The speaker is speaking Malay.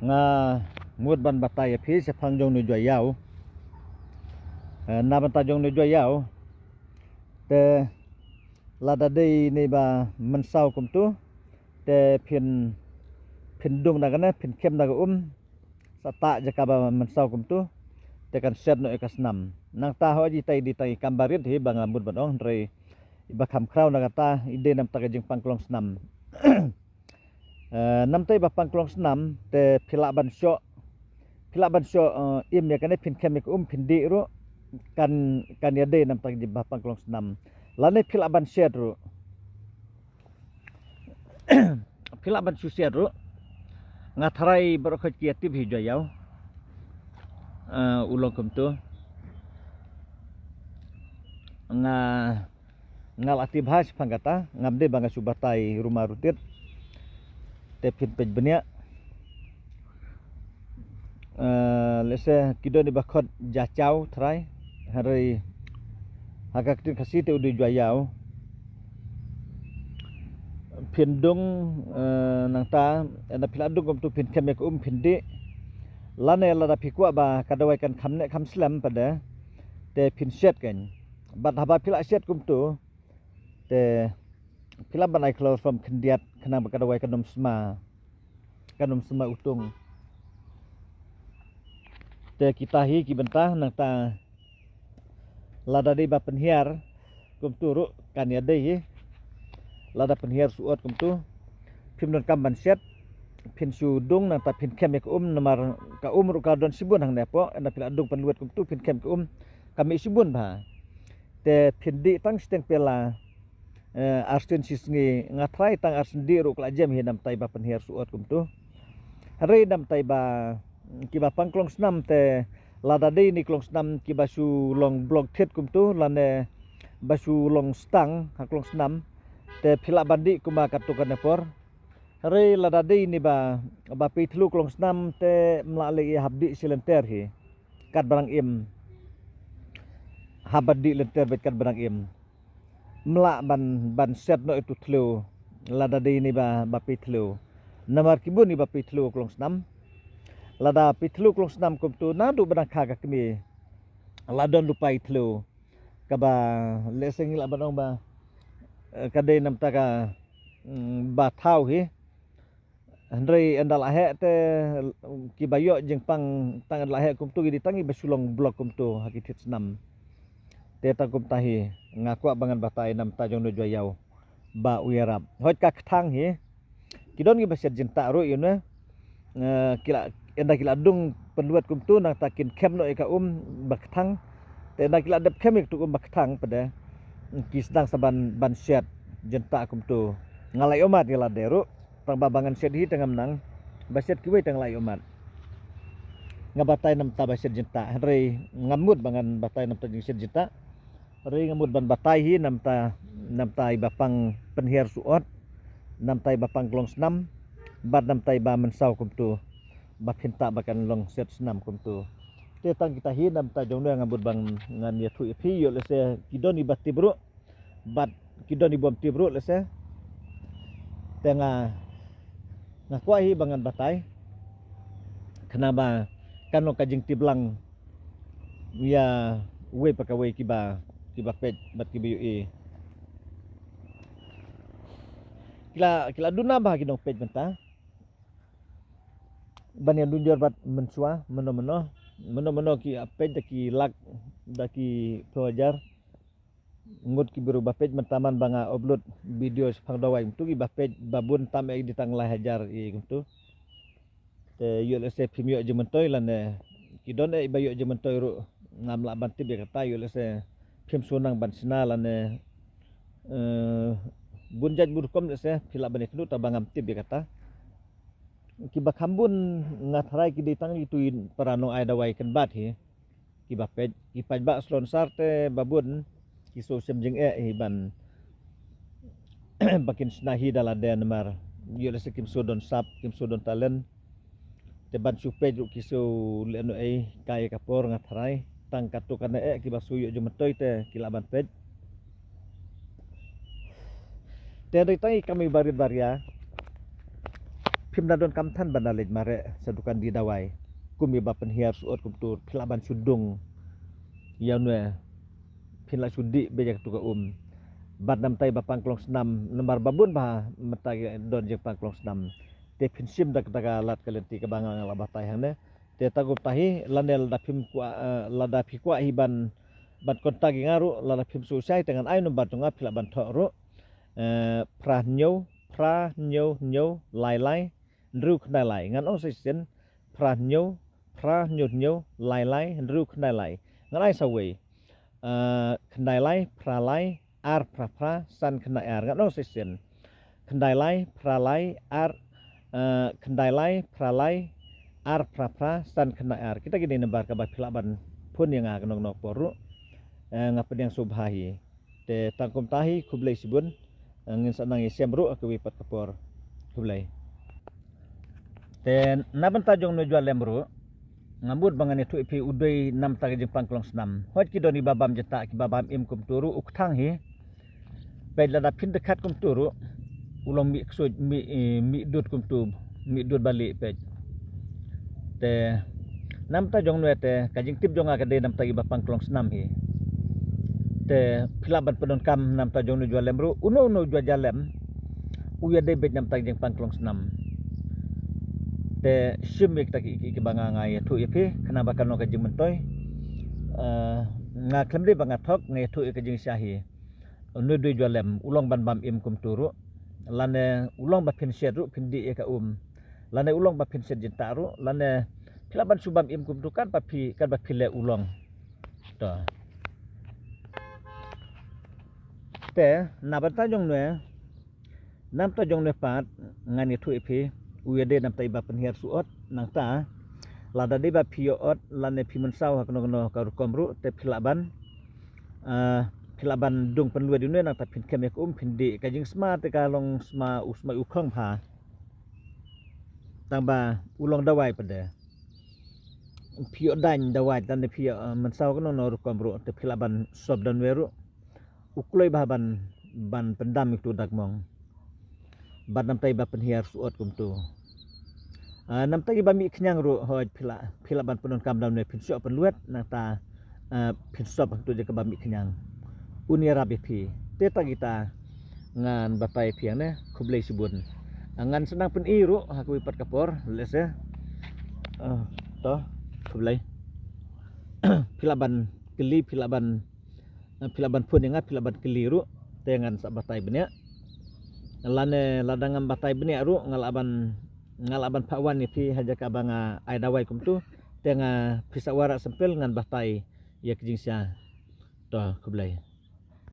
nga ngut ban batai phi se phang jong nu jwa yau na ban ta jong nu jwa yau te lada dei ni ba man sau kum tu te phin dung da kana phin khem da sa ta jaka ba man sau kum tu te kan set no ekas nam nang ta ho ji tai di tai kambarit hi banga mut ban ong re iba kham kraw na kata ide nam ta jing pangklong snam nam tai ba pangklong snam te phila ban syo im ya kane phin khem ik phin di ru kan ya de nam ta jing ba pangklong snam lane phila ban shet ru phila ban su shet ru ngatharai berokhat kreatif hi jo yau ulong kum tu ngal aktivas pangkata ngamde banga subatai rumah rutit te phin pej benia lese kido ni bakhot jachau thrai hari hagak tin khasi te udu jwayau phin dung nang ta ena phila dung kum tu phin khemek phin di lane la da phikwa ba kadawai kan khamne kham slam pada te phin set kan bat haba phila set kum tu te phila banai close from khendiat khana ba kadawai kanom sma utung te kita hi ki bentah nang ta lada di ba penhiar kum tu ru kan ya dei lada penhiar suot kum tu phim don kam ban set phin su dung nang ta phin khem ek namar ka ru ka don sibun hang nepo ena pila dung panluet kum tu phin khem ke kami sibun ba te phin di tang steng pela arsten sisngi ngatrai tang arsen di ru kla jem hi nam tai ba penhiar suot kum tu hari nam tai ba kiba pangklong snam te lada dei ni klong snam kiba su long blog thet kum tu lane basu long stang haklong snam te phila bandi kuma katukan nepor hari lada dei ni ba pi thlu klong snam te mlale i habdi silenter hi kat barang im habadi lenter bet kat barang im mla ban set no itu thlu lada dei ni ba pi thlu namar kibun ni ba pi thlu klong snam lada pitlu klong snam kum tu na du banang kha kami ladon lupai thlu kaba leseng la banong ba kade nam taka ba thau hi andrei andal ahe te kibayo jeng pang tangan lahe kum tu di tangi besulong blok kum tu hakit snam te ta kum tahi ngakwa bangan batai nam ta jong no joyau ba uyarap hot ka khang hi kidon gi baset jinta ro yuna kila enda kila dung penluat kum tu nang takin kem no eka bakthang te enda kila dep kemik tu bakthang pada ki sedang saban ban set jenta kum tu ngalai omat kila deru tang babangan set hi tengam nang baset kiwe tang lai omat ngabatai nam ta baset jenta hari ngamut bangan batai nam ta set jenta hari ngamut ban batai hi nam ta ibapang penhiar suot nam ta ibapang klong snam bad nam ta iba mensau kum tu bapinta bakan long set senam kum tu te tang kita hi nam ta jong ngambut bang ngan ya thu phi yo lese kidoni batti bro bat kidoni bom ti bro lese tenga ngakwa hi bangan batai kenapa kan lo kajing tiblang ya we pakawai kiba pej bat kibi e kila duna bah kidong pej benta ban yang dunjor bat mensua meno ki apej ki lak daki pelajar ngut ki biru bapej mentaman banga upload video sepang dawai tu ki bapej babun tam ek ditang lai hajar i gitu te yul se pimyo jementoy lan ki don e bayo jementoy ru ngam la ban tib kata yul se pim sunang ban sina lan bunjaj burkom se phila ban iknu ta bangam tib kata kiba khambun ngatharai ki ditang ituin parano ai dawai kan bat hi kiba pej ki pajba slon sarte babun ki so semjeng hiban bakin snahi dala denmar yole se kim sodon talen te ban supej ki so leno kai kapor ngatharai tang katukan kiba suyo jumetoy te kilaban pej te ditang kami barit baria phim dadon kamthan bandalit mare sadukan di dawai kumi bapen hiar suot kumtur pilaban sudung yaunwe pila sudi bejak tuga bad nam tai bapang klong senam nembar babun bah metai don je pangklong senam te pinsim dak daga lat kalenti ke bangang la batai hang te tagup tahi landel da phim kwa lada phi kwa hiban bat konta gi ngaru lada phim susai dengan ai nombar tunga pila ban thoro pra nyau lai lai ndru khnai lai ngan ong sen pra nyau lai lai ndru khnai lai ngan ai sawe khnai lai pra lai ar pra san khnai ar ngan ong sen khnai lai pra lai ar khendai lai pra lai ar pra san khnai ar kita gini nembar ka ba philaban pun yang nong nok poru ngapen yang subhahi te tangkum tahi kublai sibun ngin sanang isemru aku wipat kapor kublai te naban tajong no jual lemru ngambut bangan itu ipi udai nam tag jeng pangklong senam hot ki doni babam jeta ki babam im kum turu uktang hi baila da pin dekat kum turu ulong mi ksud mi dut kum tub mi dut balik pej te nam tajong no te kajing tip jonga ka de nam tagi bapang klong senam hi te pilaban pedon kam nam tajong no jual lemru uno jual jalem uya de bet nam tag jeng pangklong senam te simik tak ki banga ngai thu ipi kena bakal no ka jing mentoy nga klemde banga thok ngai thu ka jing syahi nu du jualem ulong ban bam im kum turu lane ulong ba pin seru pindi ka lane ulong ba pin set jentaru lane pilaban subam im kum tukan papi kan ba pile ulong to te naban tajong nam tajong ne pat ngani thu ipi uyade nam tai ba penhiar suot nang ta lada de ba piot lane pimen saw hakno ka komru te pilaban dung penluwe dune nang ta pin kemek pindi kajing sma te kalong sma usma ukhong pha tamba ulong dawai pada pio dan dawai dan de pio men saw kono no komru te pilaban sob dan weru ukloi baban ban pendam itu dagmong ban nam tai ba penhiar suot kumtu nam tai ba mi khnyang ru hoj phila ban penon kam dam ne pin sio penluet nang ta pin sob tu je ka ba mi khnyang unia rabi phi te ta kita ngan bapai piang ne kublai sibun ngan senang pen iru aku ipat kapor lese to kublai pilaban keli pilaban pun yang pilaban keliru dengan sabatai benya lane ladangam batai benya ru ngalaban pakwan ni pi haja ka banga ai dawai kum tu tenga pisawara sempel ngan batai ya kijing sia to kublai